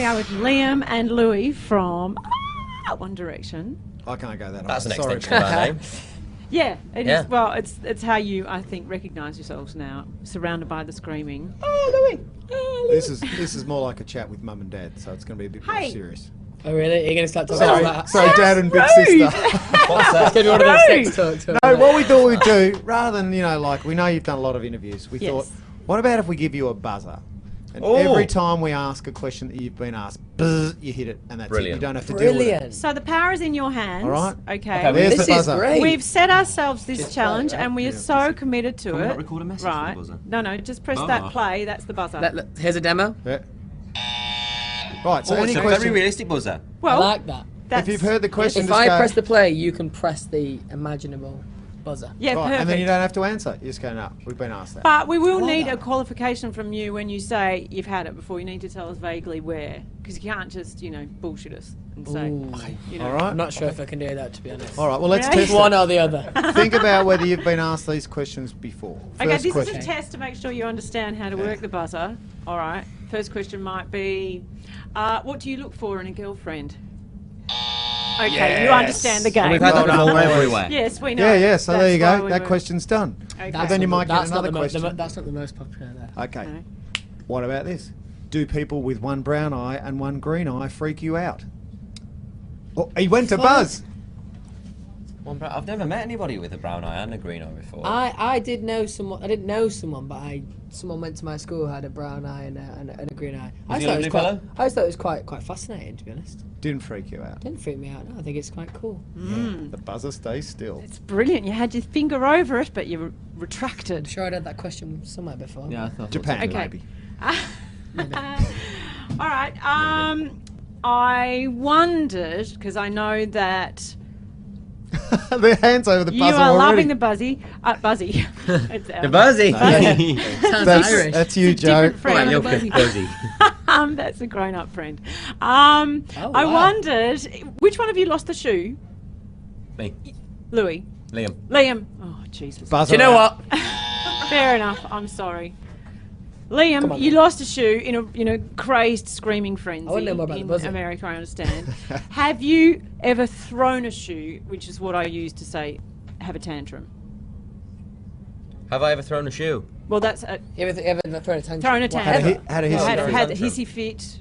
we are with Liam and Louis from One Direction. I can't go that. That's an Sorry. extension of my name. Yeah, it is. Well, it's how you, I think, recognise yourselves now, surrounded by the screaming. Oh, Louis. This is more like a chat with Mum and Dad, so it's going to be a bit more serious. Oh really? You're going to start talking about that? Sorry, Dad and big sister. What's that? It's going to be one of those sex talks. No, what we thought we'd do, rather than, like, we know you've done a lot of interviews, we thought, Yes. what about if we give you a buzzer? And every time we ask a question that you've been asked, buzz, you hit it, and that's it. You don't have to deal with it. So the power is in your hands. All right. Okay. There's this the buzzer. is great. We've set ourselves this challenge, and we are so committed to Can it. we not record a message right? for the buzzer? No, just press that play. That's the buzzer. Here's a demo. Yeah. Right, so Oh, any it's a question... very realistic buzzer. Well, I like that. If you've heard the question, If just I go, press the play, you can press the imaginable buzzer. yeah, right, perfect. and then you don't have to answer. You just go, no, we've been asked that. But we will need a qualification from you when you say you've had it before. You need to tell us vaguely where, because you can't just, bullshit us and say, All right. I'm not sure if I can do that, to be honest. All right, well, let's Really? test One it. or the other. Think about whether you've been asked these questions before. Okay, First this question. is a test to make sure you understand how to work the buzzer. All right. First question might be, what do you look for in a girlfriend? Okay, you understand the game. We've had that before everywhere. Yes, we know. Yeah, so there you That's go. why That we question's done. Okay. But then you might get That's not another the question. That's not the most popular there. Okay. No. What about this? Do people with one brown eye and one green eye freak you out? Oh, he went to Buzz. I've never met anybody with a brown eye and a green eye before. I did know someone. I didn't know someone, but someone went to my school who had a brown eye and a green eye. I he a lovely fellow? thought it was quite fascinating, to be honest. Didn't freak you out. Didn't freak me out. No, I think it's quite cool. Yeah, the buzzer stays still. It's brilliant. You had your finger over it, but you retracted. I'm sure I'd had that question somewhere before. Yeah, I thought Japan, Okay. maybe. All right. I wondered, because I know that Their hands over the buzzer you are already. loving the buzzy. Buzzy. It's, The buzzy. That's you, Joe. different friend. You're buzzy. That's a grown-up friend. I wondered, which one of you lost the shoe? Me. Louis. Liam. Oh, Jesus. Buzzer Do you know out. what? Fair enough. I'm sorry. Liam, you lost a shoe in a crazed screaming frenzy. I want to know more about the in buzzer. America, I understand. Have you ever thrown a shoe, which is what I use to say have a tantrum? Have I ever thrown a shoe? Well, that's You ever thrown a tantrum? thrown a What, tantrum. Had a hissy Had fit. a hissy fit.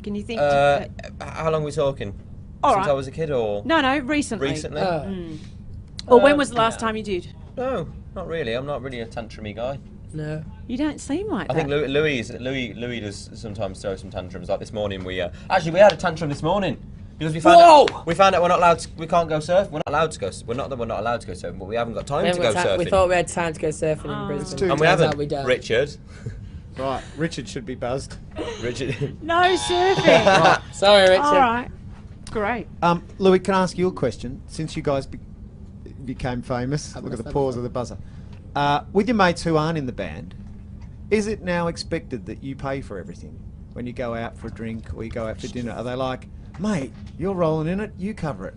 Can you think? How long are we talking? All Since right. I was a kid, or No, recently. recently? Or when was the last time you did? No, not really. I'm not really a tantrumy guy. No. You don't seem like I that. think Louis does sometimes throw some tantrums. Like this morning, we actually we had a tantrum this morning because we found out we're not allowed to, we can't go surf. We're not allowed to go. We're not that we're not allowed to go surfing, but we haven't got time to go surfing. We thought we had time to go surfing in Brisbane. and we Turns out haven't. we don't. Richard. Right, Richard should be buzzed. Richard. No surfing. Sorry, Richard. All right. Great. Louis, can I ask you a question? Since you guys became famous, look at the messed pause of the buzzer. With your mates who aren't in the band, is it now expected that you pay for everything when you go out for a drink or you go out for dinner? Are they like, mate, you're rolling in it, you cover it?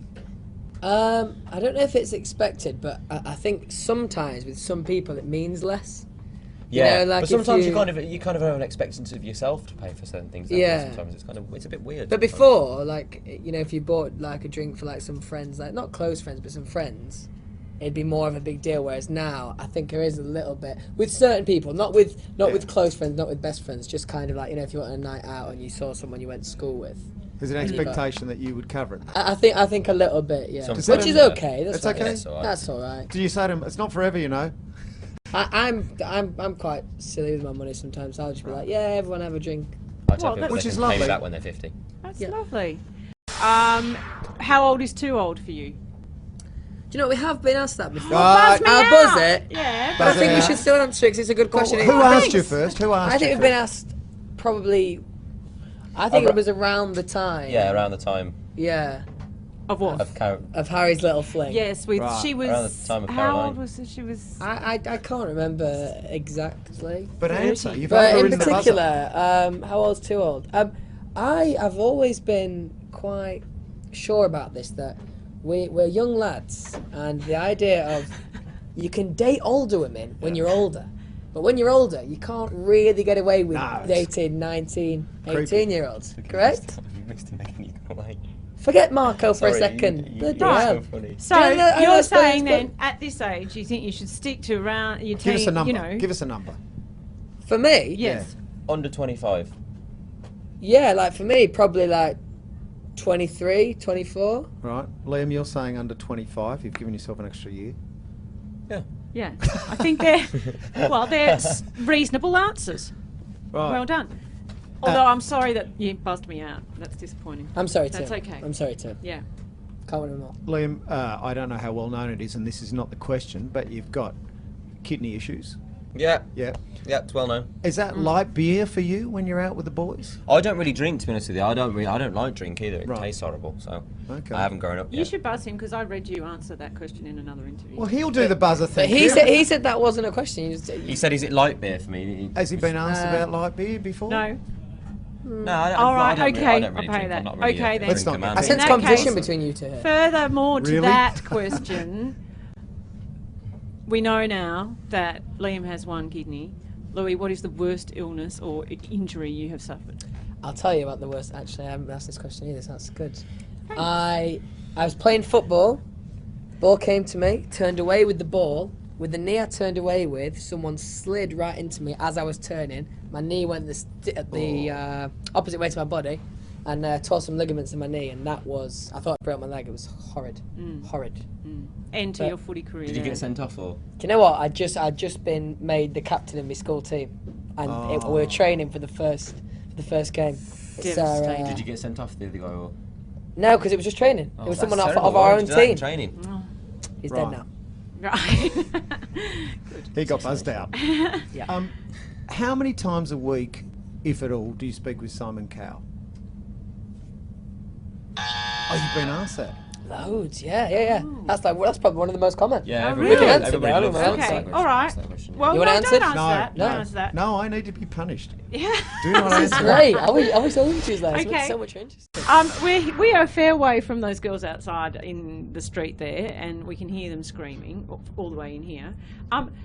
I don't know if it's expected, but I think sometimes with some people it means less. Yeah, You know, like but if sometimes you- you kind of have an expectancy of yourself to pay for certain things. don't you? Yeah. Sometimes it's a bit weird. But sometimes. before, like, if you bought like a drink for like some friends, like not close friends, but some friends, it'd be more of a big deal. Whereas now, I think there is a little bit with certain people, not with close friends, not with best friends, just kind of like, if you went on a night out and you saw someone you went to school with. There's an expectation that you would cover it. I think a little bit, yeah. Sometimes, Which is yeah. okay. That's It's fine. okay? That's all right. That's all right. Do you say to them, it's not forever, you know? I'm quite silly with my money sometimes. I'll just be like, yeah, everyone have a drink. I tell people which they is can pay me lovely. that when they're 50. That's Yeah. lovely. How old is too old for you? Do you know we have been asked that before? Buzz me I'll out. buzz it. Yeah. But I Buzz think it we out. should still answer it 'cause it's a good question. Who asked you first? Who asked I think you we've been first? asked probably. I think it was around the time. Yeah, around the time Yeah. Of what? Of Harry's little fling. Yes, Right. she Around was. the time of How Caroline. old was she? She was. I can't remember exactly. But answer. You've But in overridden the buzzer. particular, how old's too old? I've always been quite sure about this, that we're young lads, and the idea of you can date older women when you're older But when you're older, you can't really get away with No. dating 19, Creepy. 18-year-olds. Correct? You missed him making you go away. Forget Marco for a Sorry, second. you- Bloody you're hell. so funny. So Yeah, no, I you're know, saying but- then, at this age, you think you should stick to around your team? Give us a number. You know, Give us a number. For me, yes. Under 25. yeah, like for me, probably like 23, 24. Right. Liam, you're saying under 25. You've given yourself an extra year. Yeah. Yeah, I think they're reasonable answers. Right. Well done. Although I'm sorry that you buzzed me out. That's disappointing. I'm sorry, Tim. That's okay. I'm sorry, Tim. Yeah. Can't win them all. Liam, I don't know how well known it is, and this is not the question, but you've got kidney issues. Yeah. Yeah. Yeah, it's well known. Is that light beer for you when you're out with the boys? I don't really drink, to be honest with you. I don't like drink either. It Right. tastes horrible, so Okay. I haven't grown up You yet. should buzz him because I read you answer that question in another interview. Well, he'll do the buzzer But thing. he said that wasn't a question. He said, "Is it light beer for me?" Has he been asked about light beer before? No. No, I don't, All right, I don't okay, really, I don't I'll really pay drink. that. I'm not really Okay, a then. Let's drinker, not- man. I sense that competition case- between you two here. Furthermore to Really? that question, we know now that Liam has one kidney. Louis, what is the worst illness or injury you have suffered? I'll tell you about the worst. Actually, I haven't asked this question either, so that's good. I was playing football. Ball came to me, turned away with the ball. With the knee I turned away with, someone slid right into me as I was turning. My knee went the opposite way to my body and tore some ligaments in my knee, and that was, I thought I broke my leg. It was horrid. Horrid. End to But- your footy career. Did you there. get sent off or? Do you know what? I'd just been made the captain of my school team, and we were training for the first game. It's, Devastating. Did you get sent off the other guy or? No, because it was just training. Oh, it was that's someone terrible. of Why our would own you do that in team. Training. Oh, He's Right. dead now. right. He got buzzed out. How many times a week, if at all, do you speak with Simon Cowell? Oh, you've been asked that. Loads, yeah. That's probably one of the most common. Yeah, Oh, everybody, really? everybody I loves don't that. know. Okay, That's that all right. question. That's that question. Well, You no, wanna don't answer? answer No, that. no. Don't answer that. No, I need to be punished. Yeah. Do not This is answer. great. I wish all interviews like this. Okay. It's so much more interesting. We are a fair way from those girls outside in the street there, and we can hear them screaming all the way in here.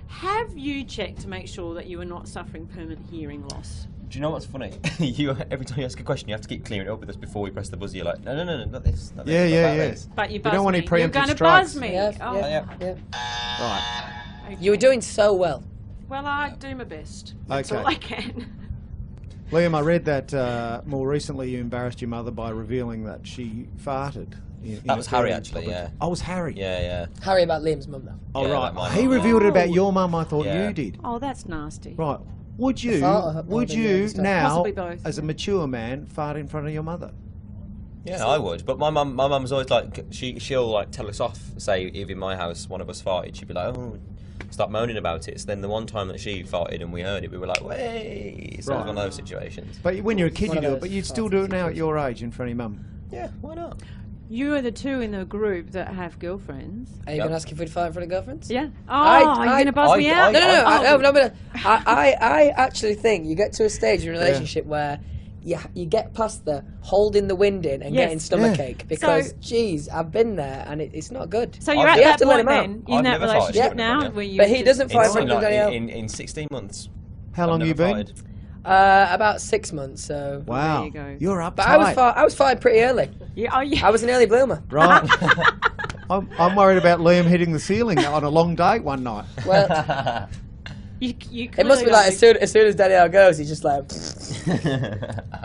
Have you checked to make sure that you are not suffering permanent hearing loss? Do you know what's funny? Every time you ask a question, you have to keep clearing it up with us before we press the buzzer. You're like, no, not this. Not Yeah, this, yeah, not that, yeah. this. But you We buzzed don't want me. any preemptive You're going to strikes. buzz me. Yeah, Oh, yeah. Right. okay. You were doing so well. Well, I do my best. That's Okay. all I can. Liam, I read that more recently you embarrassed your mother by revealing that she farted. In That a was Harry, very actually, public- yeah. Oh, it was Harry. Yeah. Harry about Liam's mum though. Oh, Yeah, right. like mine. He revealed it about Oh. your mum. I thought Yeah. you did. Oh, that's nasty. Right. Would you, Fart or would the you other stuff? now, Possibly both. as a mature man, fart in front of your mother? Yeah, I would. But my mum's always like, she'll like tell us off. Say, if in my house one of us farted, she'd be like, oh, stop moaning about it. So then the one time that she farted and we heard it, we were like, way. So it was one of those situations. But when you're a kid, One you of do it. those But you'd still do it now at your age in front of your mum. Yeah, why not? You are the two in the group that have girlfriends. Are you going to ask if we'd fart in front of girlfriends? Yeah. Oh, I- are you going to buzz me out? No, Oh. but I actually think you get to a stage in a relationship where you get past the holding the wind in and Yes. getting stomachache Yeah. because, So- geez, I've been there and it's not good. So you're I've- at you have that to let point him out. then, in I've that never farted relationship in front now, of anyone. where you But he just- doesn't fart in front of Like, Danielle. in 16 months. How long I've you never been? farted. About 6 months, so. Wow. you go. You're up. But I was fired pretty early. Yeah, oh, yeah. I was an early bloomer. Right. I'm worried about Liam hitting the ceiling on a long date one night. Well, You it must be like as soon as Danielle goes, he's just like.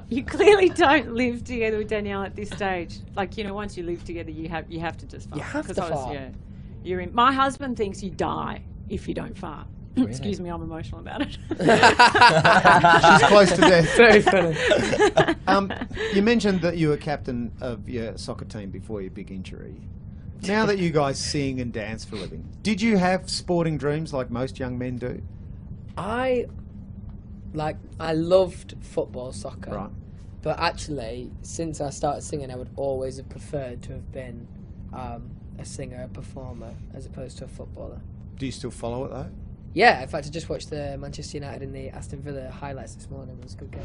You clearly don't live together with Danielle at this stage. Like, you know, once you live together, you have to just fart. You have 'Cause to I was- fart. Yeah, you're in. My husband thinks you die if you don't fart. Excuse me, I'm emotional about it. She's close to death. Very funny. You mentioned that you were captain of your soccer team before your big injury. Now that you guys sing and dance for a living, did you have sporting dreams like most young men do? I loved football, soccer. Right. But actually, since I started singing, I would always have preferred to have been a singer, a performer, as opposed to a footballer. Do you still follow it though? Yeah, in fact, I just watched the Manchester United and the Aston Villa highlights this morning. It was a good game.